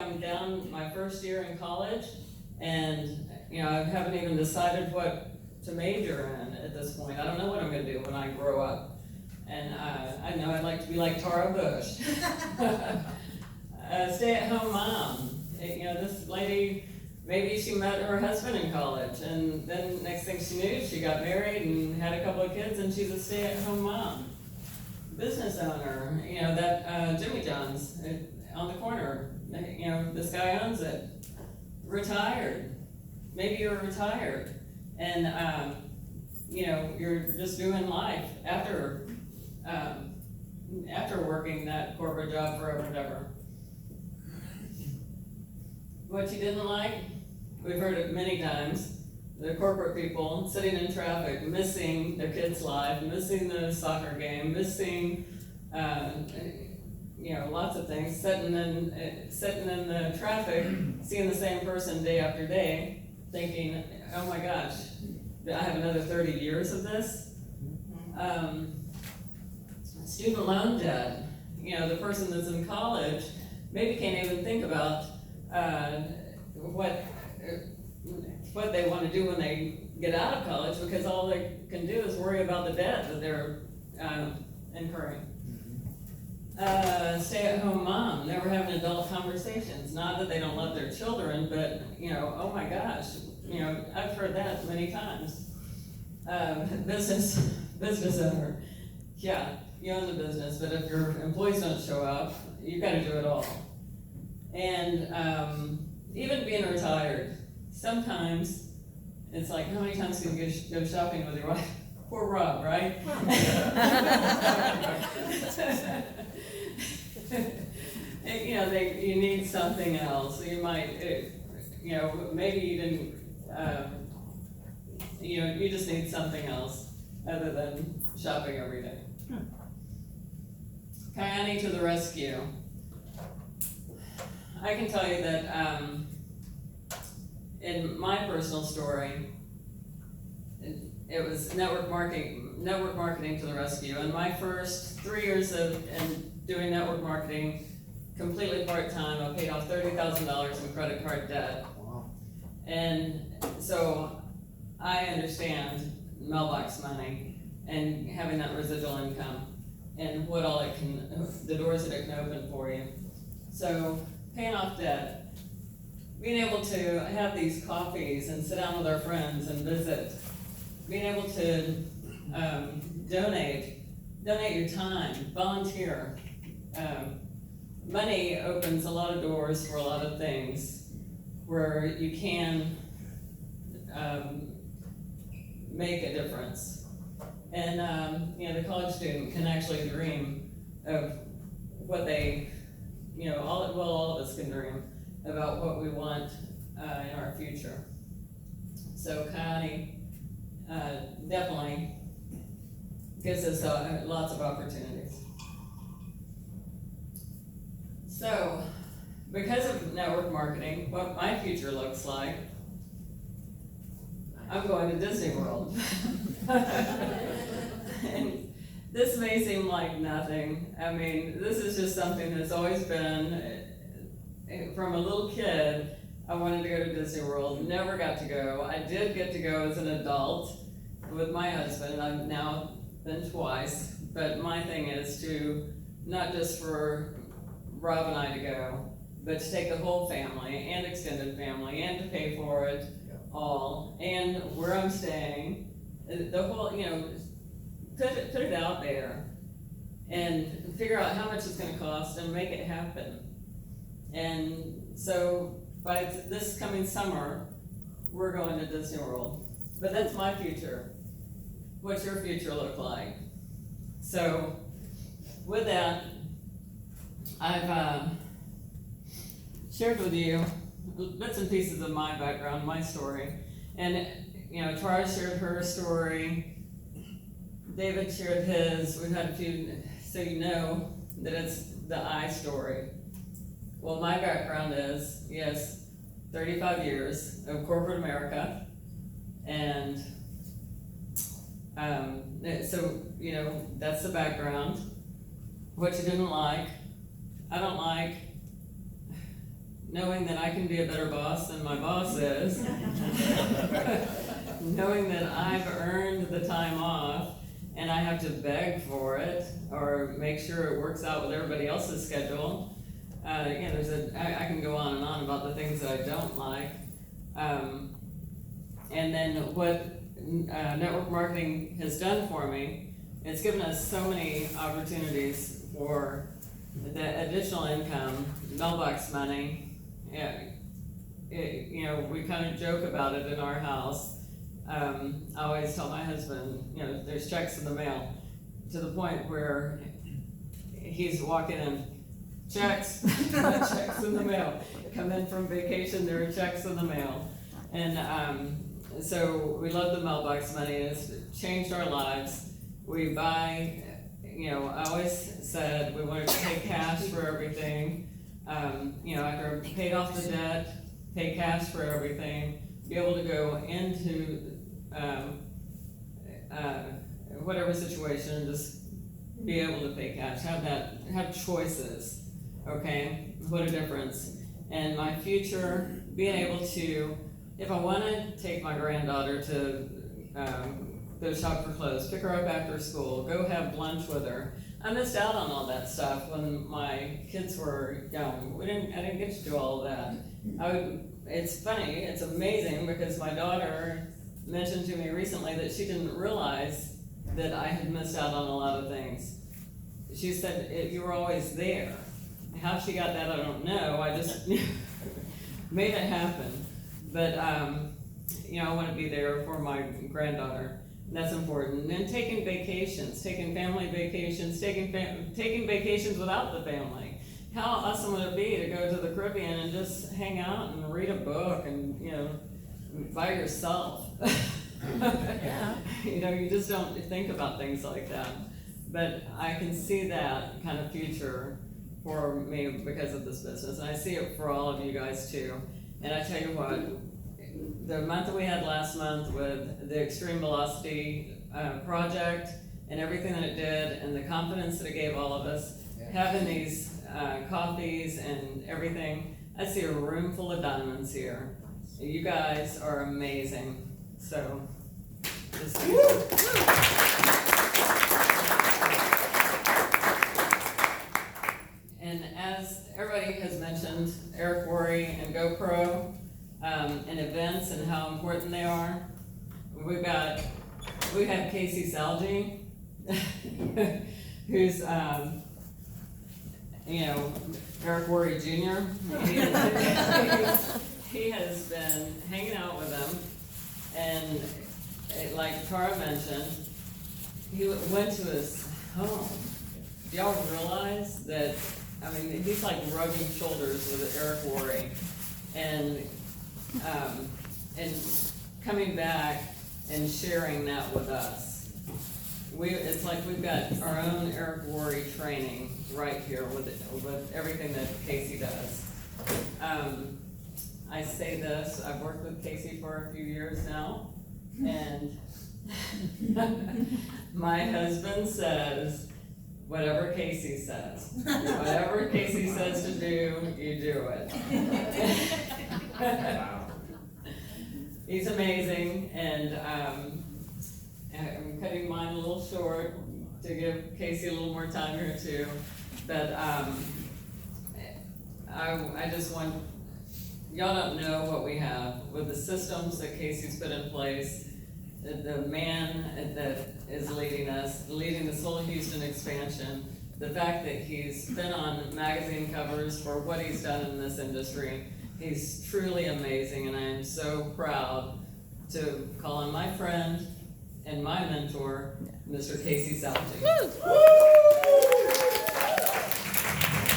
I'm down my first year in college, and I haven't even decided what to major in at this point. I don't know what I'm going to do when I grow up, and I know I'd like to be like Tara Bush, a stay-at-home mom. This lady, maybe she met her husband in college, and then next thing she knew, she got married and had a couple of kids, and she's a stay-at-home mom, business owner. That Jimmy John's on the corner. This guy owns it. Retired. Maybe you're retired, and you're just doing life after working that corporate job forever and ever. What you didn't like, we've heard it many times. The corporate people sitting in traffic, missing their kid's life, missing the soccer game, missing lots of things, sitting in the traffic, seeing the same person day after day, thinking, oh my gosh, I have another 30 years of this. Student loan debt, the person that's in college maybe can't even think about what they want to do when they get out of college, because all they can do is worry about the debt that they're incurring. Stay-at-home mom, never having adult conversations. Not that they don't love their children, but oh my gosh, I've heard that many times. Business owner, yeah, you own the business, but if your employees don't show up, you've got to do it all. And even being retired, sometimes it's like, how many times can you go shopping with your wife? Poor Rob, right? You need something else. You might, maybe you didn't, you just need something else other than shopping every day. Kayani to the rescue. I can tell you that in my personal story, it was network marketing to the rescue. In my first 3 years of doing network marketing, completely part-time, I paid off $30,000 in credit card debt. Wow. And so I understand mailbox money and having that residual income and what all the doors that it can open for you. So paying off debt, being able to have these coffees and sit down with our friends and visit, being able to donate your time, volunteer. Money opens a lot of doors for a lot of things where you can make a difference. And the college student can actually dream of what they, all of us can dream about what we want in our future. So Kayani definitely gives us lots of opportunities. So, because of network marketing, what my future looks like, I'm going to Disney World. And this may seem like nothing. I mean, this is just something that's always been, from a little kid, I wanted to go to Disney World, never got to go. I did get to go as an adult with my husband, I've now been twice, but my thing is to, not just for Rob and I to go, but to take the whole family and extended family and to pay for it all, and where I'm staying, the whole, put it out there and figure out how much it's going to cost and make it happen. And so by this coming summer, we're going to Disney World. But that's my future. What's your future look like? So with that, I've shared with you bits and pieces of my background, my story. And, Tara shared her story. David shared his. We've had a few, so you know that it's the I story. Well, my background is, yes, 35 years of corporate America. And so, that's the background. What you didn't like. I don't like knowing that I can be a better boss than my boss is, knowing that I've earned the time off and I have to beg for it or make sure it works out with everybody else's schedule. I can go on and on about the things that I don't like. And then what network marketing has done for me, it's given us so many opportunities for the additional income, mailbox money. We kind of joke about it in our house. I always tell my husband, there's checks in the mail, to the point where he's walking in, checks, checks in the mail. Come in from vacation, there are checks in the mail. And so we love the mailbox money. It's changed our lives. We buy, I always said we wanted to pay cash for everything. After I paid off the debt, pay cash for everything, be able to go into whatever situation and just be able to pay cash, have choices, okay? What a difference. And my future, being able to, if I want to take my granddaughter to go shop for clothes, pick her up after school, go have lunch with her. I missed out on all that stuff when my kids were young. I didn't get to do all of that. It's funny, it's amazing, because my daughter mentioned to me recently that she didn't realize that I had missed out on a lot of things. She said, you were always there. How she got that, I don't know. I just made it happen. But, I want to be there for my granddaughter. That's important. And taking vacations, taking family vacations, taking vacations without the family. How awesome would it be to go to the Caribbean and just hang out and read a book and, by yourself? Yeah. You just don't think about things like that. But I can see that kind of future for me because of this business. And I see it for all of you guys too. And I tell you what, the month that we had last month with the Extreme Velocity project and everything that it did and the confidence that it gave all of us, having these coffees and everything, I see a room full of diamonds here. You guys are amazing. So, just and as everybody has mentioned, Eric Worre and GoPro, and events and how important they are. We have Casey Salge, who's Eric Worre Jr. He has been hanging out with them, and like Tara mentioned, he went to his home. Do y'all realize that? He's like rubbing shoulders with Eric Worre, and coming back and sharing that with us. It's like we've got our own Eric Worre training right here with everything that Casey does. I say this, I've worked with Casey for a few years now, and my husband says, whatever Casey says. Whatever Casey says to do, you do it. He's amazing, and I'm cutting mine a little short to give Casey a little more time here too. But I just want, y'all don't know what we have with the systems that Casey's put in place. The man that is leading us, leading this whole Houston expansion, the fact that he's been on magazine covers for what he's done in this industry, he's truly amazing, and I am so proud to call him my friend and my mentor, Mr. Casey Salge.